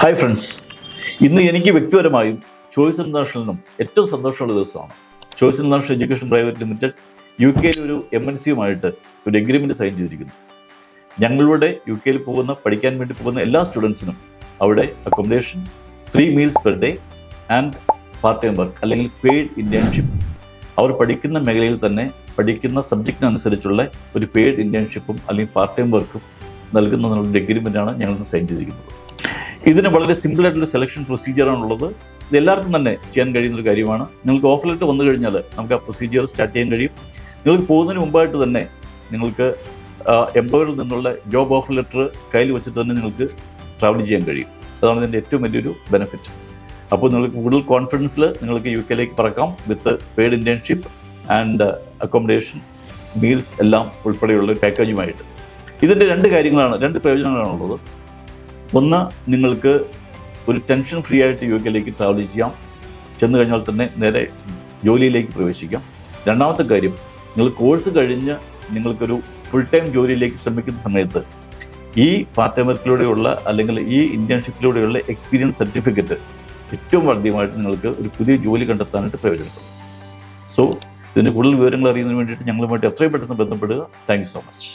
Hi friends, ഇന്ന് എനിക്ക് വ്യക്തിപരമായും choice ഇന്റർനാഷണലിനും ഏറ്റവും സന്തോഷമുള്ള ദിവസമാണ്. Choice international education private limited UK ഒരു MNCയുമായിട്ട് ഒരു എഗ്രിമെൻറ്റ് സൈൻ ചെയ്തിരിക്കുന്നു. ഞങ്ങളുടെ UK പഠിക്കാൻ വേണ്ടി പോകുന്ന എല്ലാ സ്റ്റുഡൻസിനും അവിടെ accommodation, 3 meals per day and part time work അല്ലെങ്കിൽ പെയ്ഡ് ഇന്റേൺഷിപ്പ്, അവർ പഠിക്കുന്ന മേഖലയിൽ തന്നെ പഠിക്കുന്ന സബ്ജക്റ്റിനനുസരിച്ചുള്ള ഒരു പെയ്ഡ് ഇന്റേൺഷിപ്പും അല്ലെങ്കിൽ പാർട്ട് ടൈം വർക്കും നൽകുന്നതിനുള്ള എഗ്രിമെൻ്റാണ് ഞങ്ങൾ സൈൻ ചെയ്തിരിക്കുന്നത്. ഇതിന് വളരെ സിമ്പിളായിട്ടുള്ള സെലക്ഷൻ പ്രൊസീജിയറാണുള്ളത്. ഇത് എല്ലാവർക്കും തന്നെ ചെയ്യാൻ കഴിയുന്നൊരു കാര്യമാണ്. നിങ്ങൾക്ക് ഓഫർ ലെറ്റർ വന്നു കഴിഞ്ഞാൽ നമുക്ക് ആ പ്രൊസീജിയർ സ്റ്റാർട്ട് ചെയ്യാൻ കഴിയും. നിങ്ങൾക്ക് പോകുന്നതിന് മുമ്പായിട്ട് തന്നെ നിങ്ങൾക്ക് എംപ്ലോയറിൽ നിന്നുള്ള ജോബ് ഓഫർ ലെറ്റർ കയ്യിൽ വെച്ചിട്ട് തന്നെ നിങ്ങൾക്ക് ട്രാവൽ ചെയ്യാൻ കഴിയും. അതാണ് ഇതിൻ്റെ ഏറ്റവും വലിയൊരു ബെനിഫിറ്റ്. അപ്പോൾ നിങ്ങൾക്ക് കൂടുതൽ കോൺഫിഡൻസിൽ നിങ്ങൾക്ക് UK പറക്കാം with paid internship and accommodation, meals എല്ലാം ഉൾപ്പെടെയുള്ള ഒരു പാക്കേജുമായിട്ട്. ഇതിൻ്റെ രണ്ട് പ്രയോജനങ്ങളാണുള്ളത്. ഒന്ന്, നിങ്ങൾക്ക് ഒരു ടെൻഷൻ ഫ്രീ ആയിട്ട് UK ട്രാവൽ ചെയ്യാം. ചെന്ന് കഴിഞ്ഞാൽ തന്നെ നേരെ ജോലിയിലേക്ക് പ്രവേശിക്കാം. രണ്ടാമത്തെ കാര്യം, നിങ്ങൾ കോഴ്സ് കഴിഞ്ഞ് നിങ്ങൾക്കൊരു ഫുൾ ടൈം ജോലിയിലേക്ക് ശ്രമിക്കുന്ന സമയത്ത് ഈ പാർട്ട് ടൈം വർക്കിലൂടെയുള്ള അല്ലെങ്കിൽ ഈ ഇന്റേൺഷിപ്പിലൂടെയുള്ള എക്സ്പീരിയൻസ് സർട്ടിഫിക്കറ്റ് ഏറ്റവും അധികമായിട്ട് നിങ്ങൾക്ക് ഒരു പുതിയ ജോലി കണ്ടെത്താനായിട്ട് പ്രയോജനപ്പെടും. സോ ഇതിൻ്റെ കൂടുതൽ വിവരങ്ങൾ അറിയുന്നതിന് വേണ്ടിയിട്ട് ഞങ്ങളുമായിട്ട് എത്രയും പെട്ടെന്ന് ബന്ധപ്പെടുക. Thank you so much.